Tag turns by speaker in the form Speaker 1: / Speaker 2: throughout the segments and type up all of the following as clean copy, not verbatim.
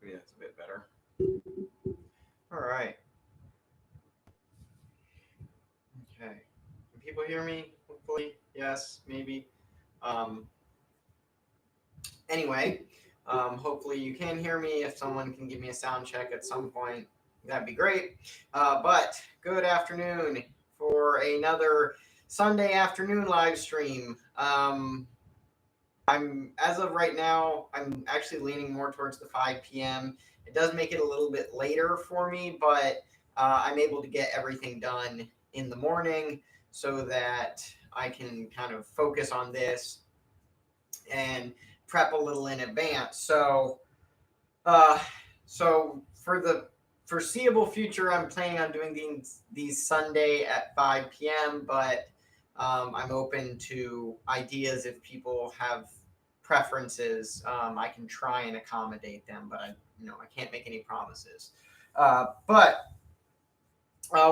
Speaker 1: Maybe that's a bit better. All right. Okay. Can people hear me? Hopefully, yes, maybe. Um, anyway, hopefully you can hear me. If someone can give me a sound check at some point, that'd be great. But good afternoon for another Sunday afternoon live stream. I'm as of right now, I'm actually leaning more towards the 5 p.m. It does make it a little bit later for me, but I'm able to get everything done in the morning so that I can kind of focus on this and prep a little in advance. Uh, so for the foreseeable future, I'm planning on doing these Sunday at 5 p.m., but I'm open to ideas if people have preferences. I can try and accommodate them, but I can't make any promises. But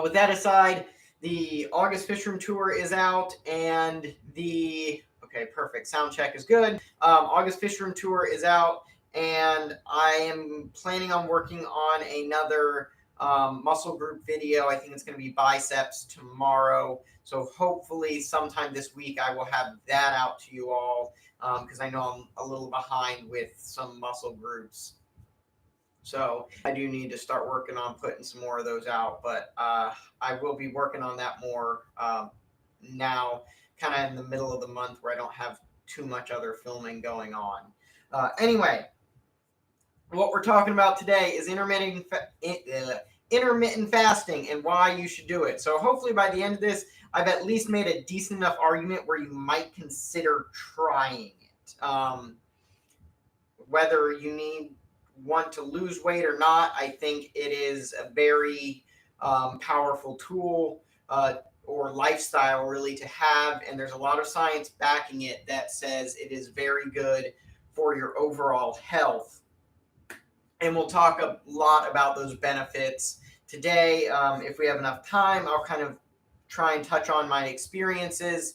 Speaker 1: with that aside, the August Fish Room Tour is out, and okay, perfect. Sound check is good. August Fish Room Tour is out, and I am planning on working on another muscle group video. I think it's going to be biceps tomorrow. So hopefully sometime this week I will have that out to you all, because I know I'm a little behind with some muscle groups. So I do need to start working on putting some more of those out, but I will be working on that more now, kind of in the middle of the month where I don't have too much other filming going on. Anyway, what we're talking about today is intermittent fasting and why you should do it. So hopefully by the end of this, I've at least made a decent enough argument where you might consider trying it. Whether you want to lose weight or not, I think it is a very powerful tool or lifestyle really to have, and there's a lot of science backing it that says it is very good for your overall health. And we'll talk a lot about those benefits today. If we have enough time, I'll kind of try and touch on my experiences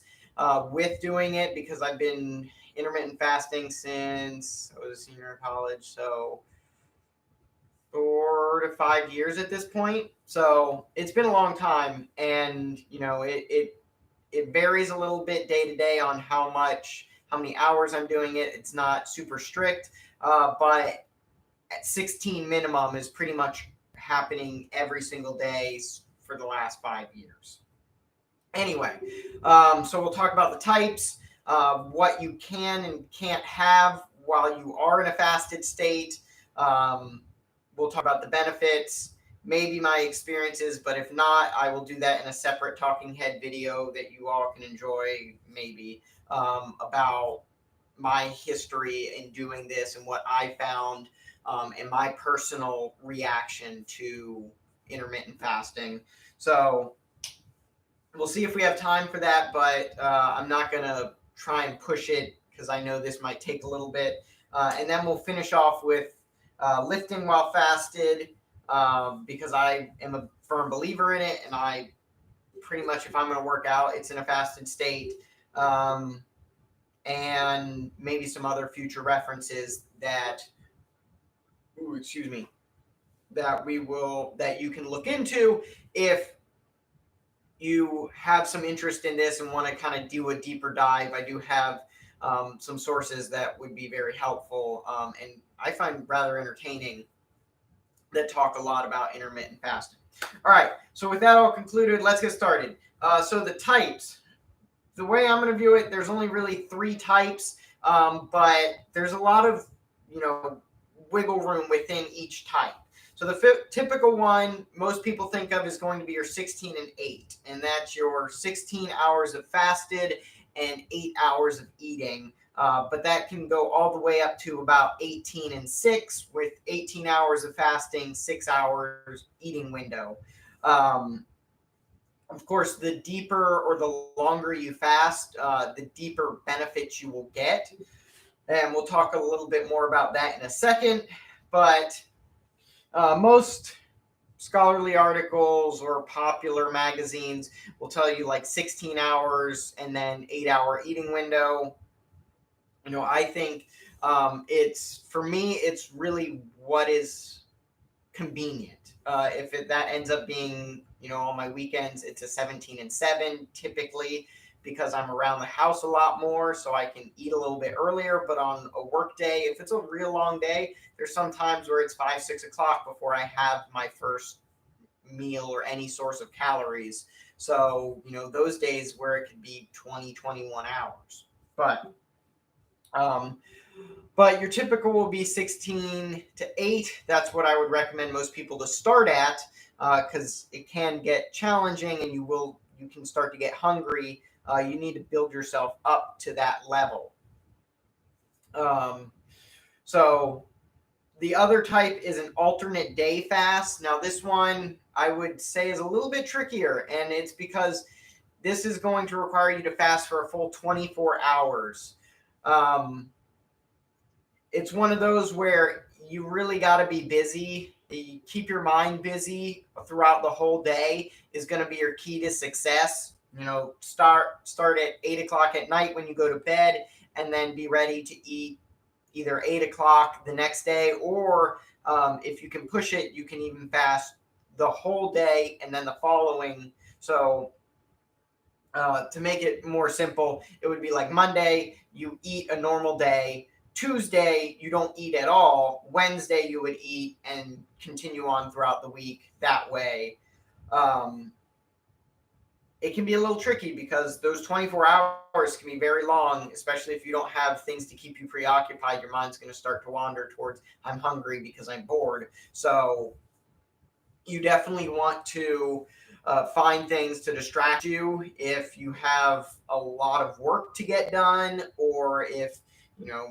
Speaker 1: with doing it, because I've been intermittent fasting since I was a senior in college, so 4 to 5 years at this point. So it's been a long time, and it varies a little bit day to day on how many hours I'm doing it. It's not super strict, but at 16 minimum is pretty much happening every single day for the last 5 years. Anyway, so we'll talk about the types, what you can and can't have while you are in a fasted state. We'll talk about the benefits, maybe my experiences, but if not, I will do that in a separate talking head video that you all can enjoy, maybe, about my history in doing this and what I found, and my personal reaction to intermittent fasting. So we'll see if we have time for that, but I'm not going to try and push it because I know this might take a little bit. And then we'll finish off with lifting while fasted, because I am a firm believer in it, and I pretty much, if I'm going to work out, it's in a fasted state, and maybe some other future references that you can look into if you have some interest in this and want to kind of do a deeper dive. I do have some sources that would be very helpful, and I find rather entertaining, that talk a lot about intermittent fasting. All right, so with that all concluded, let's get started. So the types, the way I'm going to view it, there's only really 3 types, but there's a lot of wiggle room within each type. So the typical one most people think of is going to be your 16 and 8, and that's your 16 hours of fasted and 8 hours of eating. But that can go all the way up to about 18 and 6, with 18 hours of fasting, 6 hours eating window. Of course, the deeper or the longer you fast, the deeper benefits you will get. And we'll talk a little bit more about that in a second. But most scholarly articles or popular magazines will tell you like 16 hours and then 8-hour eating window. I think It's for me, it's really what is convenient. That ends up being, on my weekends, it's a 17 and 7 typically because I'm around the house a lot more, so I can eat a little bit earlier. But on a work day, if it's a real long day, there's some times where it's 5, 6 o'clock before I have my first meal or any source of calories. So, those days where it could be 20, 21 hours. Um, but your typical will be 16 to 8. That's what I would recommend most people to start at, because it can get challenging and you can start to get hungry. You need to build yourself up to that level. Um, so the other type is an alternate day fast. Now, this one I would say is a little bit trickier, and it's because this is going to require you to fast for a full 24 hours. It's one of those where you really got to be busy. You keep your mind busy throughout the whole day is going to be your key to success. Start at 8 o'clock at night when you go to bed, and then be ready to eat either 8 o'clock the next day, or if you can push it, you can even fast the whole day and then the following. So to make it more simple, it would be like Monday, you eat a normal day. Tuesday, you don't eat at all. Wednesday, you would eat and continue on throughout the week that way. Um, it can be a little tricky because those 24 hours can be very long, especially if you don't have things to keep you preoccupied. Your mind's going to start to wander towards, I'm hungry because I'm bored. So you definitely want to find things to distract you if you have a lot of work to get done, or if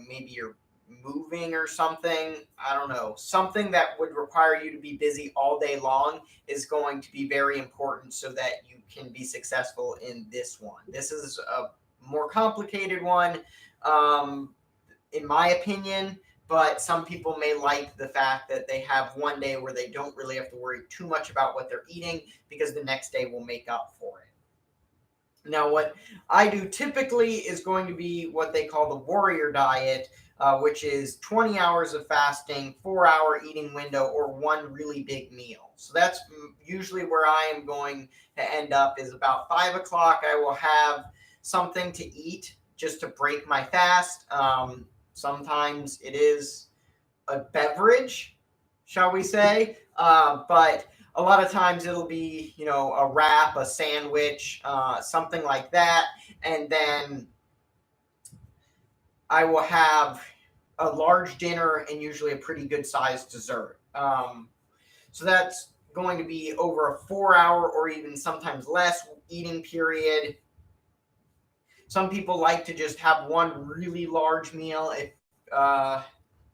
Speaker 1: maybe you're moving or something. I don't know, something that would require you to be busy all day long is going to be very important so that you can be successful in this one. This is a more complicated one, in my opinion, but some people may like the fact that they have one day where they don't really have to worry too much about what they're eating because the next day will make up for it. Now, what I do typically is going to be what they call the warrior diet, which is 20 hours of fasting, 4-hour eating window, or one really big meal. So that's usually where I am going to end up, is about 5 o'clock. I will have something to eat just to break my fast. Sometimes it is a beverage, shall we say, but a lot of times it'll be, a wrap, a sandwich, something like that. And then I will have a large dinner and usually a pretty good sized dessert. So that's going to be over a 4-hour or even sometimes less eating period. Some people like to just have one really large meal. If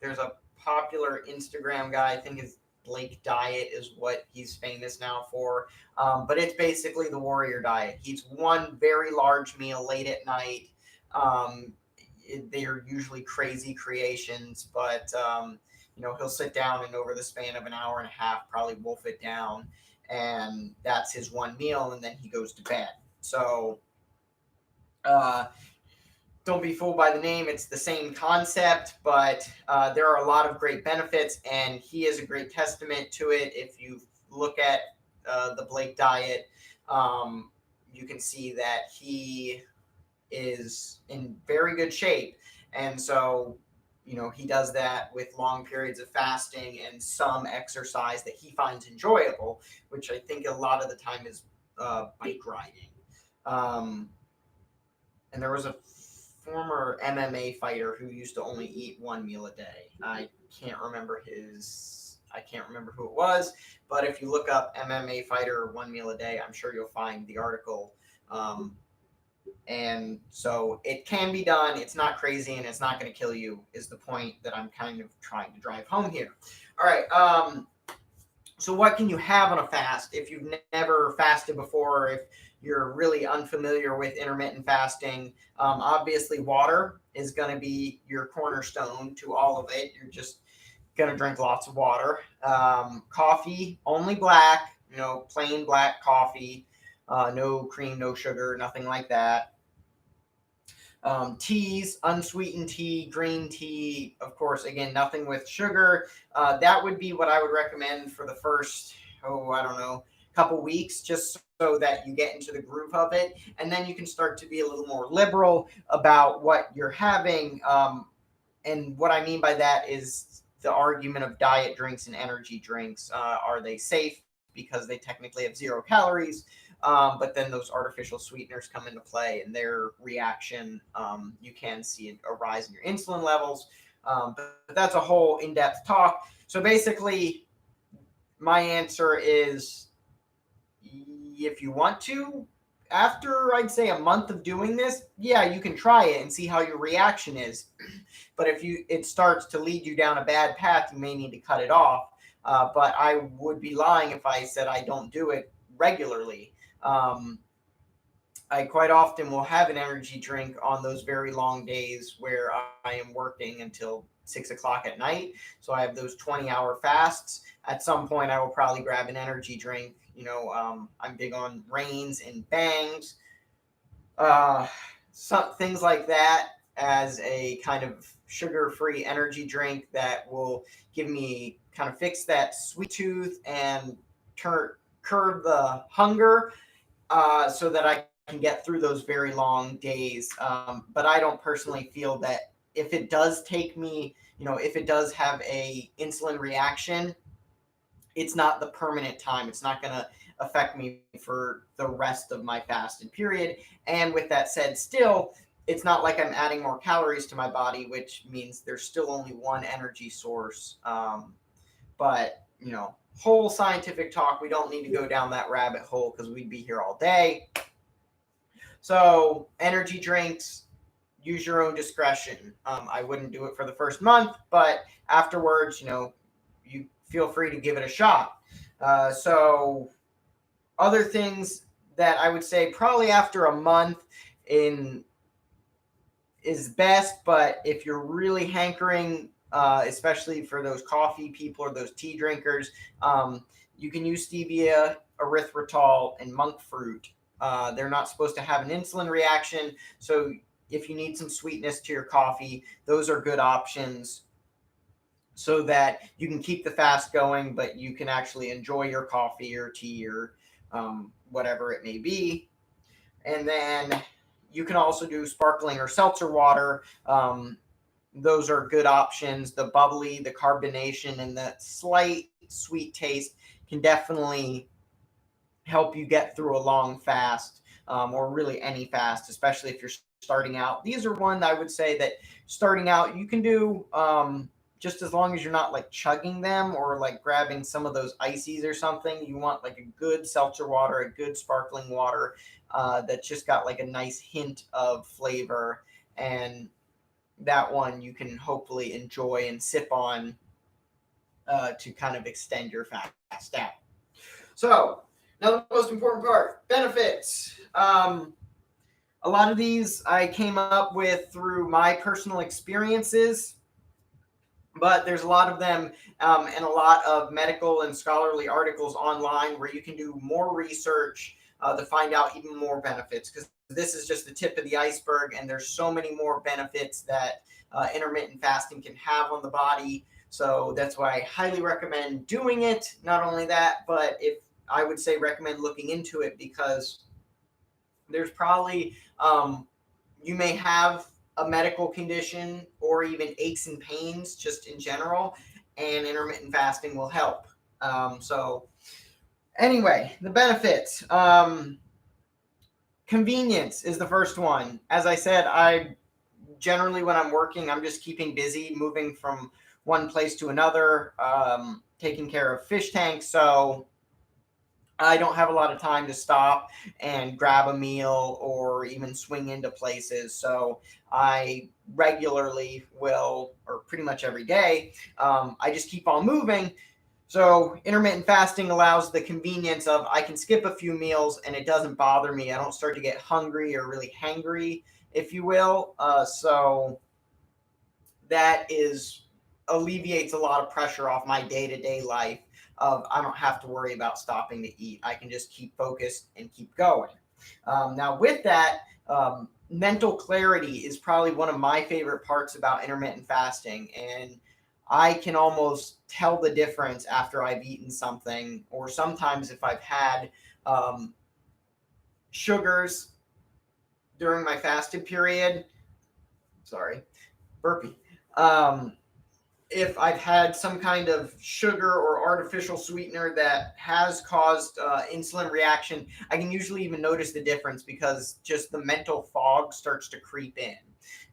Speaker 1: there's a popular Instagram guy, I think his Blake Diet is what he's famous now for. But it's basically the warrior diet. He eats one very large meal late at night. They are usually crazy creations, but he'll sit down and over the span of an hour and a half, probably wolf it down, and that's his one meal, and then he goes to bed. So don't be fooled by the name. It's the same concept, but there are a lot of great benefits, and he is a great testament to it. If you look at the Blake Diet, you can see that he is in very good shape. And so, he does that with long periods of fasting and some exercise that he finds enjoyable, which I think a lot of the time is bike riding. And there was a former MMA fighter who used to only eat one meal a day. I can't remember who it was, but if you look up MMA fighter one meal a day, I'm sure you'll find the article. And so it can be done. It's not crazy and it's not going to kill you, is the point that I'm kind of trying to drive home here. All right. So what can you have on a fast if you've never fasted before, or if you're really unfamiliar with intermittent fasting? Obviously, water is going to be your cornerstone to all of it. You're just going to drink lots of water. Coffee, only black, plain black coffee. No cream, no sugar, nothing like that. Teas, unsweetened tea, green tea, of course, again, nothing with sugar. That would be what I would recommend for the first, I don't know, couple weeks, just so that you get into the groove of it. And then you can start to be a little more liberal about what you're having. And what I mean by that is the argument of diet drinks and energy drinks. Are they safe because they technically have 0 calories? But then those artificial sweeteners come into play, and their reaction, you can see a rise in your insulin levels. But that's a whole in-depth talk. So basically, my answer is if you want to, after I'd say a month of doing this, yeah, you can try it and see how your reaction is. But if it starts to lead you down a bad path, you may need to cut it off. But I would be lying if I said I don't do it regularly. I quite often will have an energy drink on those very long days where I am working until 6 o'clock at night. So I have those 20-hour fasts. At some point, I will probably grab an energy drink. I'm big on Reigns and Bangs, some things like that, as a kind of sugar-free energy drink that will give me kind of fix that sweet tooth and curb the hunger, so that I can get through those very long days. But I don't personally feel that if it does take me, if it does have a insulin reaction, it's not the permanent time. It's not going to affect me for the rest of my fasted period. And with that said, still, it's not like I'm adding more calories to my body, which means there's still only one energy source. But, whole scientific talk, we don't need to go down that rabbit hole because we'd be here all day. So, energy drinks, use your own discretion. I wouldn't do it for the first month, but afterwards, you feel free to give it a shot. So, other things that I would say probably after a month in is best, but if you're really hankering, especially for those coffee people or those tea drinkers, you can use stevia, erythritol, and monk fruit. They're not supposed to have an insulin reaction, so if you need some sweetness to your coffee, those are good options so that you can keep the fast going, but you can actually enjoy your coffee or tea or whatever it may be. And then you can also do sparkling or seltzer water. Those are good options. The bubbly, the carbonation, and the slight sweet taste can definitely help you get through a long fast, or really any fast, especially if you're starting out. These are one I would say that starting out you can do, just as long as you're not like chugging them or like grabbing some of those ices or something. You want like a good seltzer water, a good sparkling water, that's just got like a nice hint of flavor. And that one you can hopefully enjoy and sip on, to kind of extend your fast out. So, now the most important part, benefits. A lot of these I came up with through my personal experiences, but there's a lot of them, and a lot of medical and scholarly articles online where you can do more research, to find out even more benefits, because this is just the tip of the iceberg, and there's so many more benefits that intermittent fasting can have on the body. So that's why I highly recommend doing it. Not only that, but if I would say recommend looking into it, because there's probably, you may have a medical condition or even aches and pains just in general, and intermittent fasting will help. So anyway, the benefits. Convenience is the first one. As I said, I generally, when I'm working, I'm just keeping busy, moving from one place to another, taking care of fish tanks. So I don't have a lot of time to stop and grab a meal or even swing into places. So I regularly will, or pretty much every day, I just keep on moving. So intermittent fasting allows the convenience of I can skip a few meals and it doesn't bother me. I don't start to get hungry or really hangry, if you will. So that alleviates a lot of pressure off my day-to-day life of I don't have to worry about stopping to eat. I can just keep focused and keep going. Now, with that, mental clarity is probably one of my favorite parts about intermittent fasting. And I can almost tell the difference after I've eaten something, or sometimes if I've had sugars during my fasted period. Sorry, burpee. If I've had some kind of sugar or artificial sweetener that has caused insulin reaction, I can usually even notice the difference because just the mental fog starts to creep in.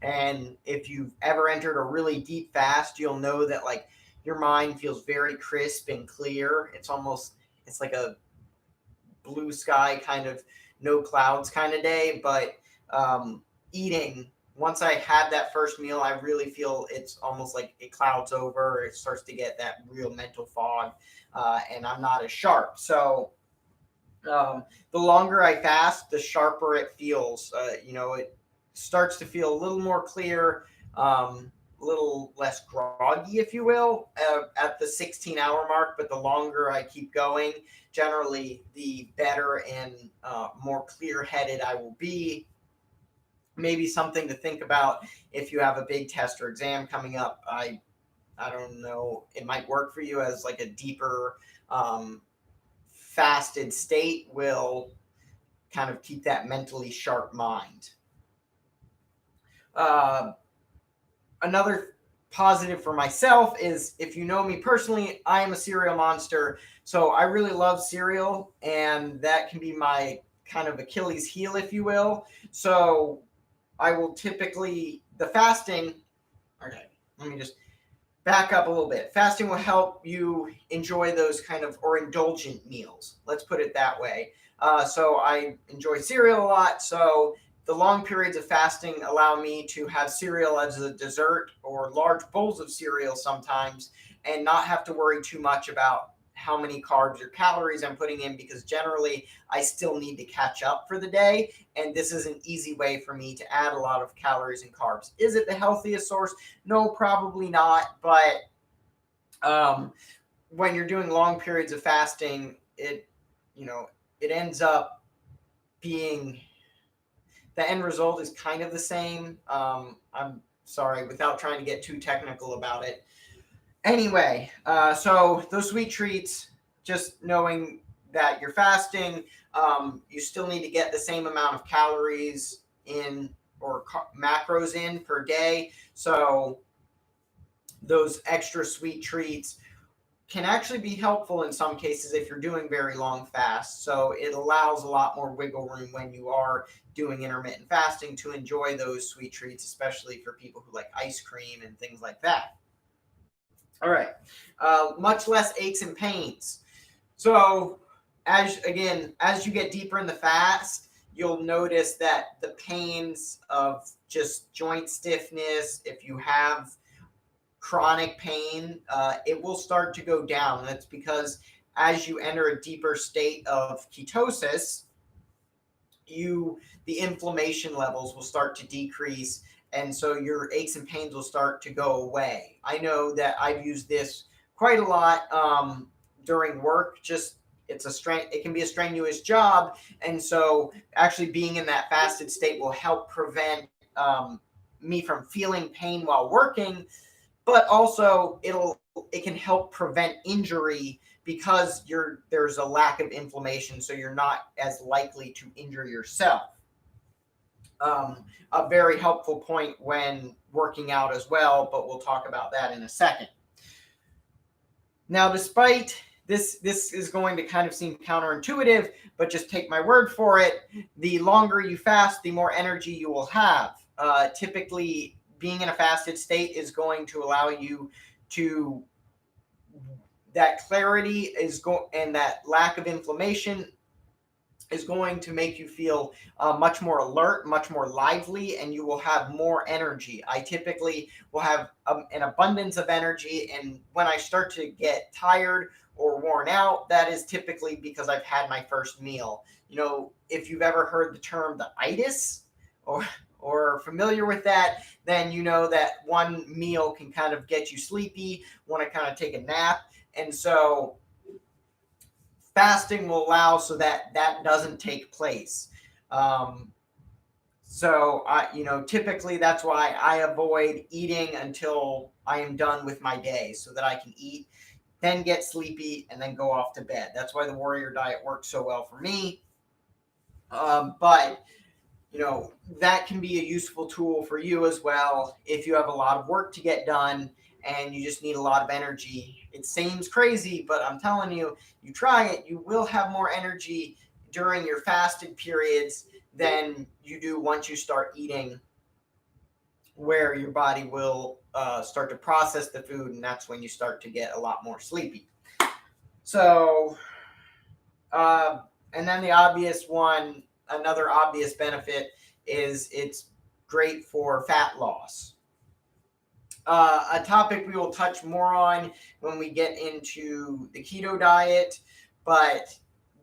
Speaker 1: And if you've ever entered a really deep fast, you'll know that like your mind feels very crisp and clear. It's like a blue sky kind of no clouds kind of day. But eating, once I had that first meal, I really feel it's almost like it clouds over. It starts to get that real mental fog, and I'm not as sharp. So the longer I fast, the sharper it feels. It starts to feel a little more clear, a little less groggy, if you will, at the 16-hour mark. But the longer I keep going, generally, the better and more clear-headed I will be. Maybe something to think about if you have a big test or exam coming up. I don't know. It might work for you as like a deeper fasted state will kind of keep that mentally sharp mind. Another positive for myself is, if you know me personally, I am a cereal monster. So I really love cereal, and that can be my kind of Achilles heel, if you will. So I will typically, the fasting, okay, let me just back up a little bit. Fasting will help you enjoy those kind of, or indulgent meals. Let's put it that way. So I enjoy cereal a lot. So the long periods of fasting allow me to have cereal as a dessert, or large bowls of cereal sometimes, and not have to worry too much about how many carbs or calories I'm putting in, because generally I still need to catch up for the day. And this is an easy way for me to add a lot of calories and carbs. Is it the healthiest source? No, probably not. But when you're doing long periods of fasting, it ends up being, the end result is kind of the same. I'm sorry, without trying to get too technical about it. Anyway, so those sweet treats, just knowing that you're fasting, you still need to get the same amount of calories in, or macros in per day. So those extra sweet treats can actually be helpful in some cases if you're doing very long fasts. So it allows a lot more wiggle room when you are doing intermittent fasting to enjoy those sweet treats, especially for people who like ice cream and things like that. All right. Much less aches and pains. So as you get deeper in the fast, you'll notice that the pains of just joint stiffness, if you have chronic pain, it will start to go down. That's because as you enter a deeper state of ketosis, the inflammation levels will start to decrease, and so your aches and pains will start to go away. I know that I've used this quite a lot during work. Just it can be a strenuous job, and so actually being in that fasted state will help prevent me from feeling pain while working. But also it can help prevent injury, because there's a lack of inflammation, so you're not as likely to injure yourself. A very helpful point when working out as well, but we'll talk about that in a second. Now, despite this is going to kind of seem counterintuitive, but just take my word for it. The longer you fast, the more energy you will have. Typically, being in a fasted state is going to allow you to, that clarity and that lack of inflammation is going to make you feel much more alert, much more lively, and you will have more energy. I typically will have an abundance of energy, and when I start to get tired or worn out, that is typically because I've had my first meal. If you've ever heard the term the itis, or familiar with that, then you know that one meal can kind of get you sleepy, want to kind of take a nap. And so fasting will allow so that doesn't take place. Um, so typically that's why I avoid eating until I am done with my day, so that I can eat, then get sleepy, and then go off to bed. That's why the warrior diet works so well for me. But that can be a useful tool for you as well if you have a lot of work to get done and you just need a lot of energy. It seems crazy, but I'm telling you, you try it, you will have more energy during your fasted periods than you do once you start eating, where your body will start to process the food, and that's when you start to get a lot more sleepy. So, uh, and then the obvious one, another obvious benefit is it's great for fat loss. A topic we will touch more on when we get into the keto diet, but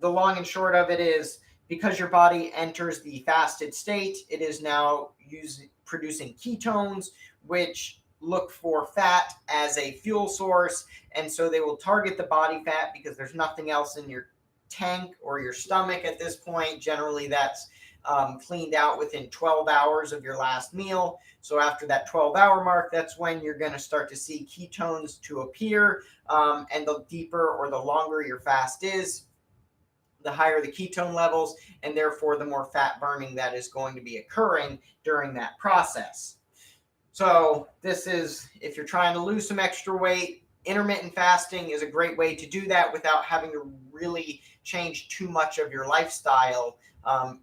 Speaker 1: the long and short of it is, because your body enters the fasted state, it is now producing ketones, which look for fat as a fuel source, and so they will target the body fat because there's nothing else in your tank or your stomach at this point. Generally, that's cleaned out within 12 hours of your last meal. So after that 12-hour mark, that's when you're going to start to see ketones to appear. And the deeper or the longer your fast is, the higher the ketone levels, and therefore the more fat burning that is going to be occurring during that process. So this is, if you're trying to lose some extra weight, intermittent fasting is a great way to do that without having to really change too much of your lifestyle.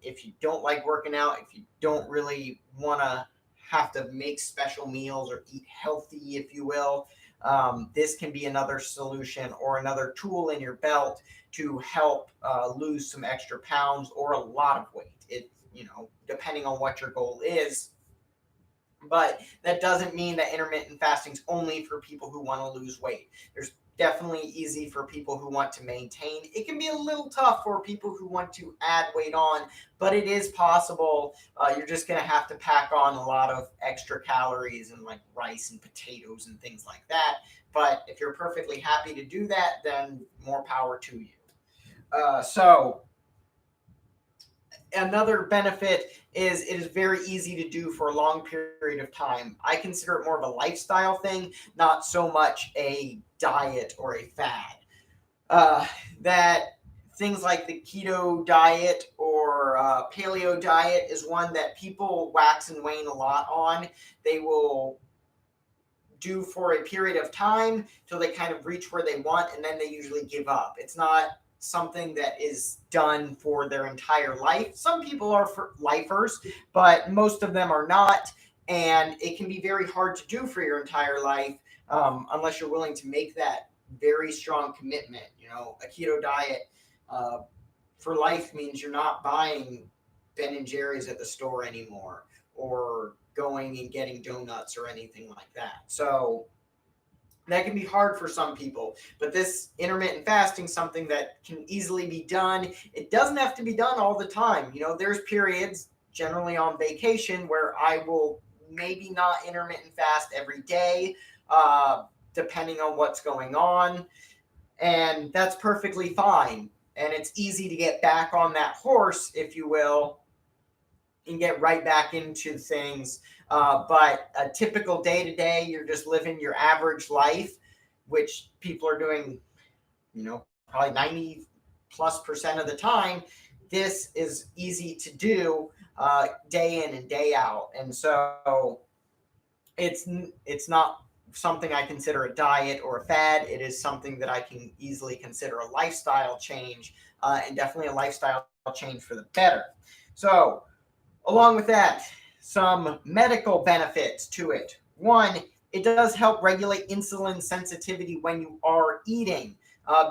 Speaker 1: If you don't like working out, if you don't really want to have to make special meals or eat healthy, if you will, this can be another solution or another tool in your belt to help lose some extra pounds or a lot of weight. It, depending on what your goal is. But that doesn't mean that intermittent fasting is only for people who want to lose weight. There's definitely easy for people who want to maintain. It can be a little tough for people who want to add weight on, but it is possible. You're just going to have to pack on a lot of extra calories and like rice and potatoes and things like that. But if you're perfectly happy to do that, then more power to you. So another benefit is it is very easy to do for a long period of time. I consider it more of a lifestyle thing, not so much a diet or a fad. That things like the keto diet or paleo diet is one that people wax and wane a lot on. They will do for a period of time till they kind of reach where they want, and then they usually give up. It's not something that is done for their entire life. Some people are for lifers, but most of them are not, and it can be very hard to do for your entire life unless you're willing to make that very strong commitment. A keto diet for life means you're not buying Ben and Jerry's at the store anymore, or going and getting donuts or anything like that. So that can be hard for some people, but this intermittent fasting is something that can easily be done. It doesn't have to be done all the time. There's periods, generally on vacation, where I will maybe not intermittent fast every day, depending on what's going on. And that's perfectly fine. And it's easy to get back on that horse, if you will, and get right back into things. But a typical day to day, you're just living your average life, which people are doing, probably 90+% of the time. This is easy to do day in and day out. And so it's not something I consider a diet or a fad. It is something that I can easily consider a lifestyle change, and definitely a lifestyle change for the better. So, along with that, some medical benefits to it. One, it does help regulate insulin sensitivity when you are eating,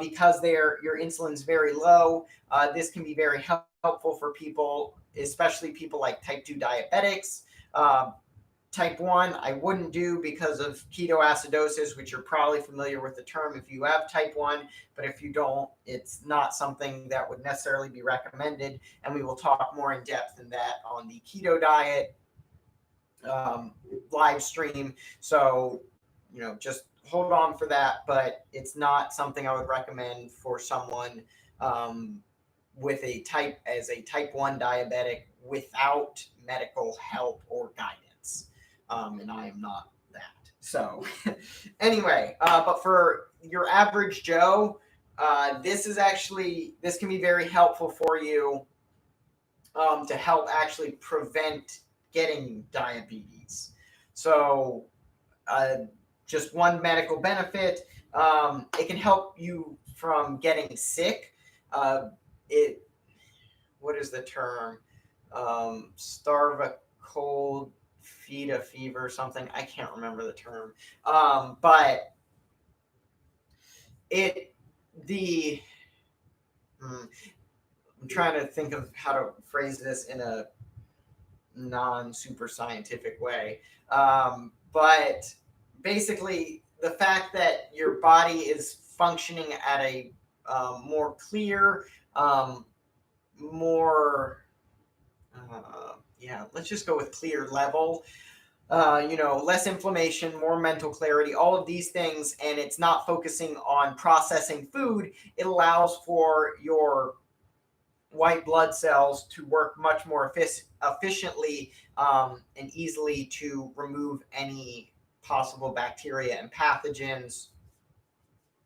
Speaker 1: because your insulin's very low. This can be very helpful for people, especially people like type 2 diabetics. Type 1, I wouldn't do because of ketoacidosis, which you're probably familiar with the term if you have type 1, but if you don't, it's not something that would necessarily be recommended, and we will talk more in depth in that on the keto diet live stream. So, just hold on for that, but it's not something I would recommend for someone with a type 1 diabetic without medical help or guidance. And I am not that. So anyway, but for your average Joe, this can be very helpful for you to help actually prevent getting diabetes. So just one medical benefit, it can help you from getting sick. It What is the term? Starve a cold, feed a fever, something. I can't remember the term. But it the I'm trying to think of how to phrase this in a non super scientific way. But basically, the fact that your body is functioning at a more clear, more let's just go with clear level. Less inflammation, more mental clarity, all of these things, and it's not focusing on processing food. It allows for your white blood cells to work much more efficiently and easily to remove any possible bacteria and pathogens.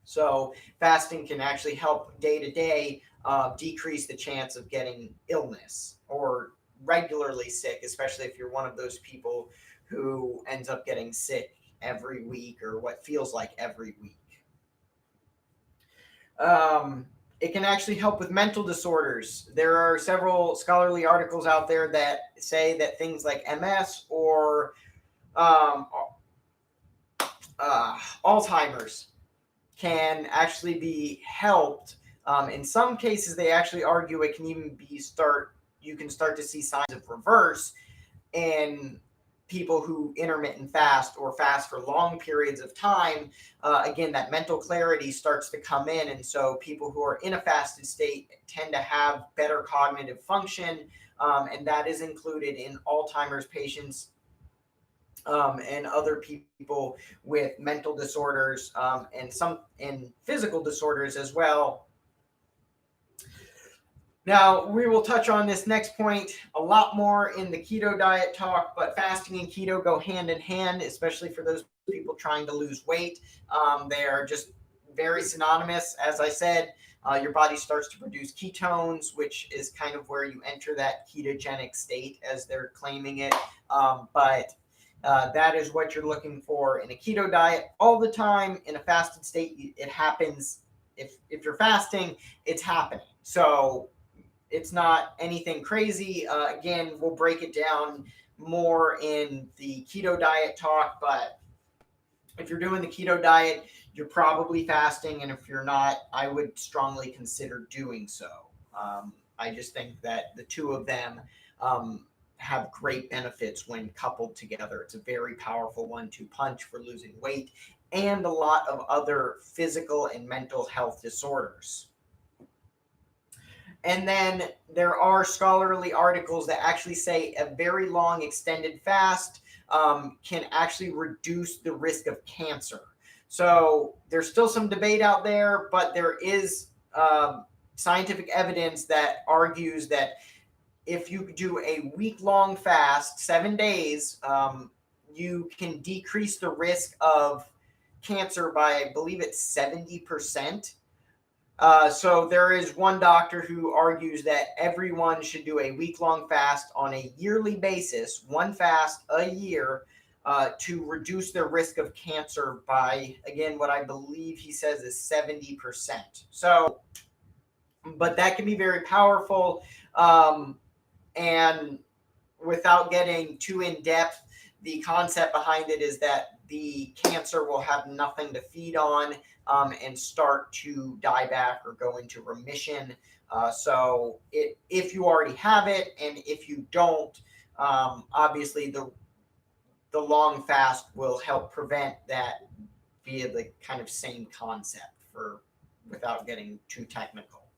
Speaker 1: So fasting can actually help day to day decrease the chance of getting illness or regularly sick, especially if you're one of those people who ends up getting sick every week or what feels like every week. It can actually help with mental disorders. There are several scholarly articles out there that say that things like MS or Alzheimer's can actually be helped. In some cases, they actually argue it can even you can start to see signs of reverse in people who intermittent fast or fast for long periods of time. Again, that mental clarity starts to come in. And so people who are in a fasted state tend to have better cognitive function. And that is included in Alzheimer's patients and other people with mental disorders and some in physical disorders as well. Now, we will touch on this next point a lot more in the keto diet talk, but fasting and keto go hand in hand, especially for those people trying to lose weight. They are just very synonymous. As I said, your body starts to produce ketones, which is kind of where you enter that ketogenic state, as they're claiming it. But that is what you're looking for in a keto diet all the time. In a fasted state, it happens. If you're fasting, it's happening. So it's not anything crazy. Again, we'll break it down more in the keto diet talk, but if you're doing the keto diet, you're probably fasting. And if you're not, I would strongly consider doing so. I just think that the two of them have great benefits when coupled together. It's a very powerful 1-2 punch for losing weight and a lot of other physical and mental health disorders. And then there are scholarly articles that actually say a very long extended fast can actually reduce the risk of cancer. So there's still some debate out there, but there is scientific evidence that argues that if you do a week-long fast, 7 days, you can decrease the risk of cancer by, I believe it's 70%. So there is one doctor who argues that everyone should do a week-long fast on a yearly basis, one fast a year, to reduce their risk of cancer by, again, what I believe he says is 70%. So, but that can be very powerful. And without getting too in depth, the concept behind it is that the cancer will have nothing to feed on and start to die back or go into remission. So if you already have it, and if you don't, obviously the long fast will help prevent that via the kind of same concept without getting too technical.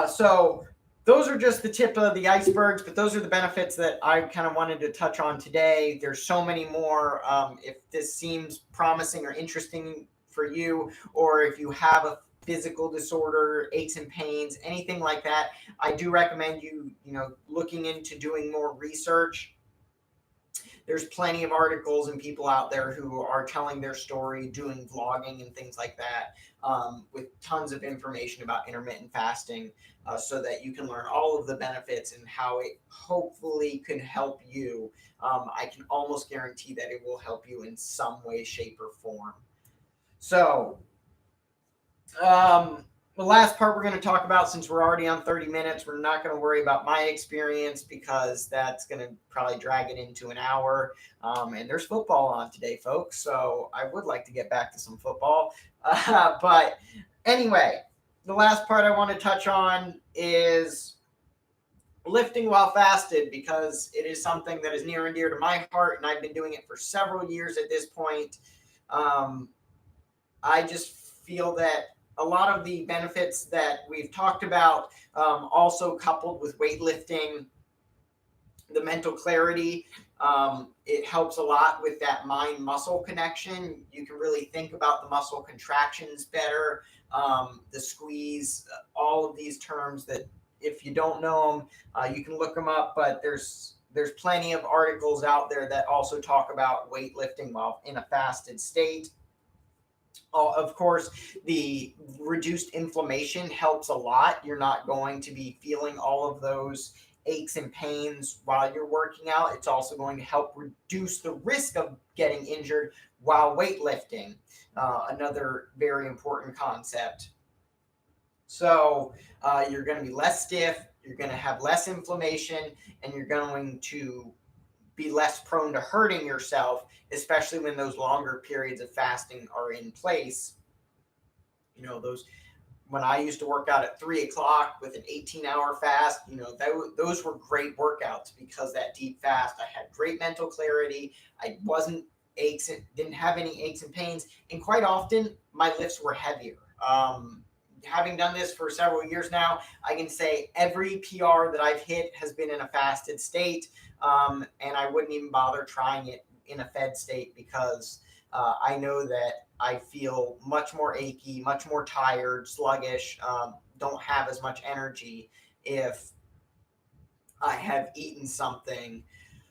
Speaker 1: So those are just the tip of the icebergs, but those are the benefits that I kind of wanted to touch on today. There's so many more. If this seems promising or interesting for you, or if you have a physical disorder, aches and pains, anything like that, I do recommend looking into doing more research. There's plenty of articles and people out there who are telling their story, doing vlogging and things like that, with tons of information about intermittent fasting, so that you can learn all of the benefits and how it hopefully can help you. I can almost guarantee that it will help you in some way, shape, or form. So, the last part we're going to talk about, since we're already on 30 minutes, we're not going to worry about my experience because that's going to probably drag it into an hour. And there's football on today, folks. So I would like to get back to some football. But anyway, the last part I want to touch on is lifting while fasted, because it is something that is near and dear to my heart, and I've been doing it for several years at this point. I just feel that a lot of the benefits that we've talked about, also coupled with weightlifting, the mental clarity, it helps a lot with that mind-muscle connection. You can really think about the muscle contractions better, the squeeze, all of these terms that if you don't know them, you can look them up, but there's plenty of articles out there that also talk about weightlifting while in a fasted state. Of course, the reduced inflammation helps a lot. You're not going to be feeling all of those aches and pains while you're working out. It's also going to help reduce the risk of getting injured while weightlifting. Another very important concept. So you're going to be less stiff, you're going to have less inflammation, and you're going to be less prone to hurting yourself, especially when those longer periods of fasting are in place. Those, when I used to work out at 3 o'clock with an 18-hour fast, those were great workouts because that deep fast, I had great mental clarity. I didn't have any aches and pains. And quite often my lifts were heavier. Having done this for several years now, I can say every PR that I've hit has been in a fasted state. And I wouldn't even bother trying it in a fed state because I know that I feel much more achy, much more tired, sluggish, don't have as much energy if I have eaten something.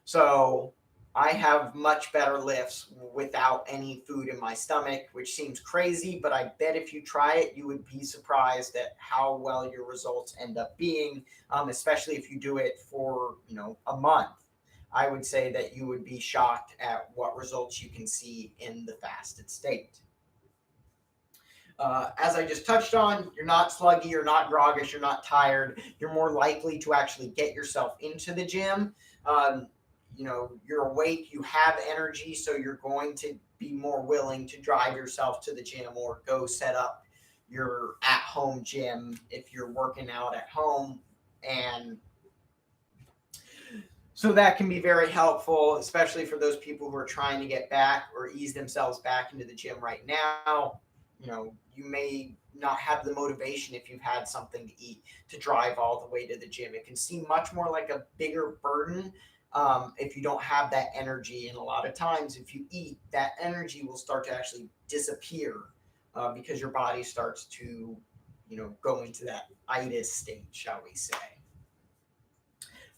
Speaker 1: So I have much better lifts without any food in my stomach, which seems crazy, but I bet if you try it, you would be surprised at how well your results end up being, especially if you do it for, a month. I would say that you would be shocked at what results you can see in the fasted state. As I just touched on, you're not sluggy, you're not groggish, you're not tired. You're more likely to actually get yourself into the gym. You're awake, you have energy, so you're going to be more willing to drive yourself to the gym or go set up your at-home gym if you're working out at home. And so that can be very helpful, especially for those people who are trying to get back or ease themselves back into the gym right now. You may not have the motivation if you've had something to eat to drive all the way to the gym. It can seem much more like a bigger burden if you don't have that energy. And a lot of times if you eat, that energy will start to actually disappear because your body starts to, go into that itis state, shall we say.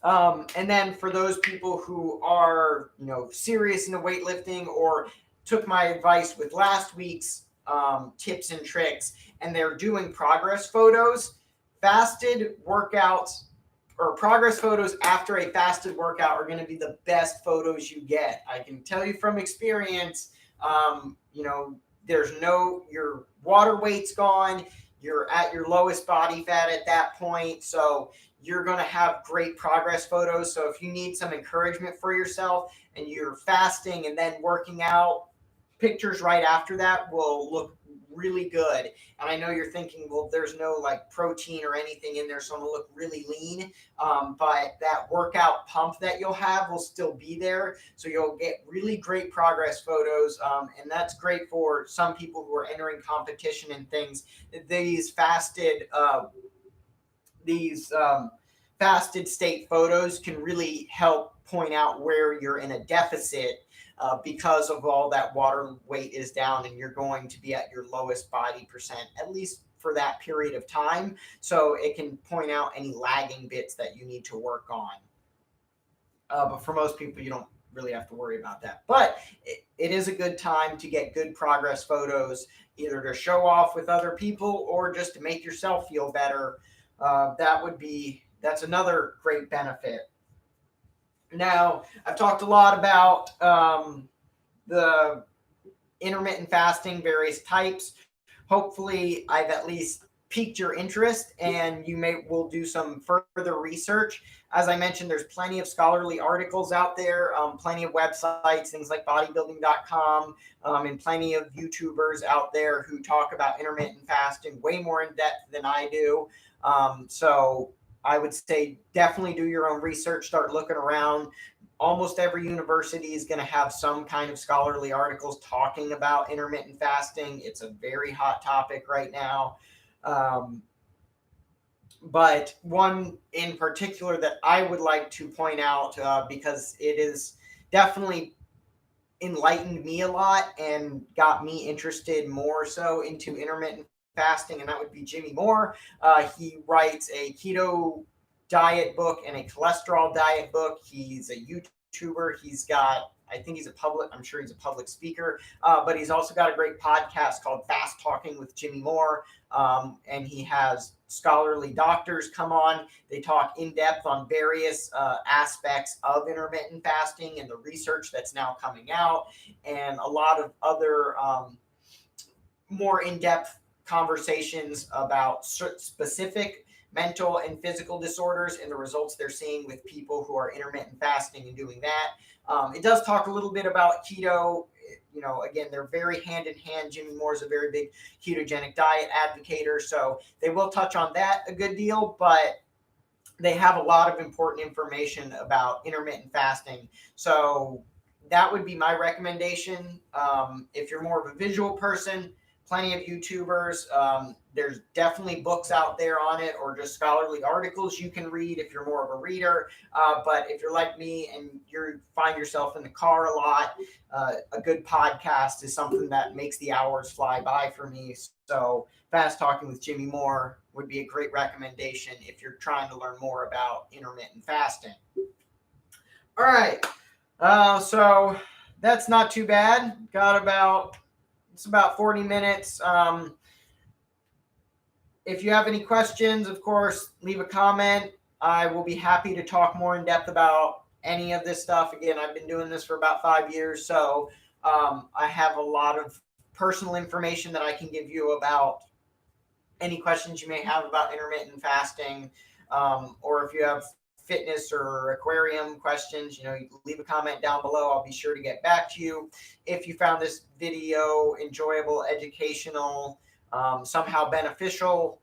Speaker 1: And then for those people who are, serious into weightlifting or took my advice with last week's tips and tricks, and they're doing progress photos, fasted workouts or progress photos after a fasted workout are going to be the best photos you get. I can tell you from experience, your water weight's gone, you're at your lowest body fat at that point. So you're going to have great progress photos. So if you need some encouragement for yourself and you're fasting and then working out, pictures right after that will look really good. And I know you're thinking, well, there's no like protein or anything in there, so I'm gonna look really lean. But that workout pump that you'll have will still be there. So you'll get really great progress photos. And that's great for some people who are entering competition and things. These fasted state photos can really help point out where you're in a deficit because of all that water weight is down and you're going to be at your lowest body percent, at least for that period of time. So it can point out any lagging bits that you need to work on. But for most people, you don't really have to worry about that. But it is a good time to get good progress photos, either to show off with other people or just to make yourself feel better. That's another great benefit. Now, I've talked a lot about the intermittent fasting, various types. Hopefully, I've at least piqued your interest, and will do some further research. As I mentioned, there's plenty of scholarly articles out there, plenty of websites, things like bodybuilding.com, and plenty of YouTubers out there who talk about intermittent fasting way more in depth than I do. So I would say definitely do your own research, start looking around. Almost every university is going to have some kind of scholarly articles talking about intermittent fasting. It's a very hot topic right now. But one in particular that I would like to point out, because it is definitely enlightened me a lot and got me interested more so into intermittent fasting, and that would be Jimmy Moore. He writes a keto diet book and a cholesterol diet book. He's a YouTuber. I'm sure he's a public speaker, but he's also got a great podcast called Fast Talking with Jimmy Moore. And he has scholarly doctors come on. They talk in depth on various aspects of intermittent fasting and the research that's now coming out, and a lot of other more in-depth conversations about specific mental and physical disorders and the results they're seeing with people who are intermittent fasting and doing that. It does talk a little bit about keto. Again, they're very hand in hand. Jimmy Moore is a very big ketogenic diet advocator, so they will touch on that a good deal, but they have a lot of important information about intermittent fasting. So that would be my recommendation. If you're more of a visual person, plenty of YouTubers. There's definitely books out there on it, or just scholarly articles you can read if you're more of a reader. But if you're like me and you find yourself in the car a lot, a good podcast is something that makes the hours fly by for me. So Fast Talking with Jimmy Moore would be a great recommendation if you're trying to learn more about intermittent fasting. All right. So that's not too bad. It's about 40 minutes. If you have any questions, of course, leave a comment. I will be happy to talk more in depth about any of this stuff. Again, I've been doing this for about 5 years, so I have a lot of personal information that I can give you about any questions you may have about intermittent fasting, or if you have fitness or aquarium questions, you can leave a comment down below. I'll be sure to get back to you. If you found this video enjoyable, educational, somehow beneficial,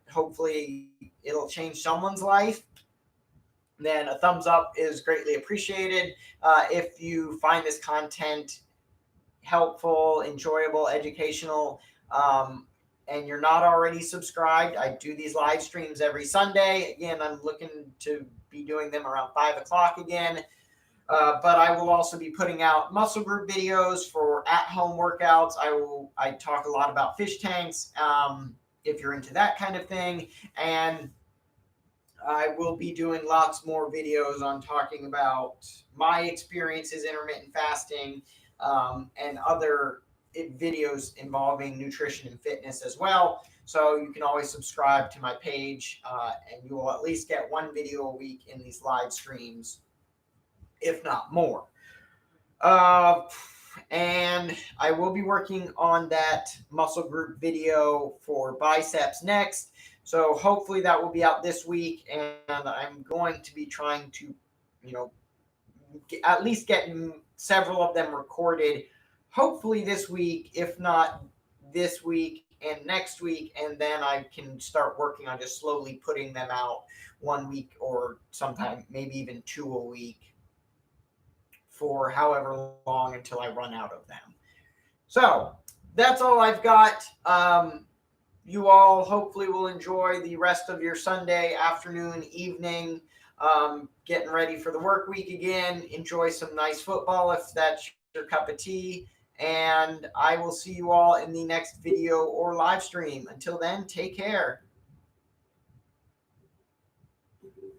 Speaker 1: hopefully it'll change someone's life, then a thumbs up is greatly appreciated. If you find this content helpful, enjoyable, educational, and you're not already subscribed, I do these live streams every Sunday. Again, I'm looking to be doing them around 5 o'clock again. But I will also be putting out muscle group videos for at-home workouts. I talk a lot about fish tanks, if you're into that kind of thing. And I will be doing lots more videos on talking about my experiences intermittent fasting, and other videos involving nutrition and fitness as well. So you can always subscribe to my page, and you will at least get one video a week in these live streams, if not more. And I will be working on that muscle group video for biceps next. So hopefully that will be out this week, and I'm going to be trying to, at least get several of them recorded, hopefully this week, if not this week and next week, and then I can start working on just slowly putting them out 1 week, or sometime maybe even 2 a week, for however long until I run out of them. So that's all I've got. You all hopefully will enjoy the rest of your Sunday afternoon, evening, getting ready for the work week again. Enjoy some nice football if that's your cup of tea. And I will see you all in the next video or live stream. Until then, take care.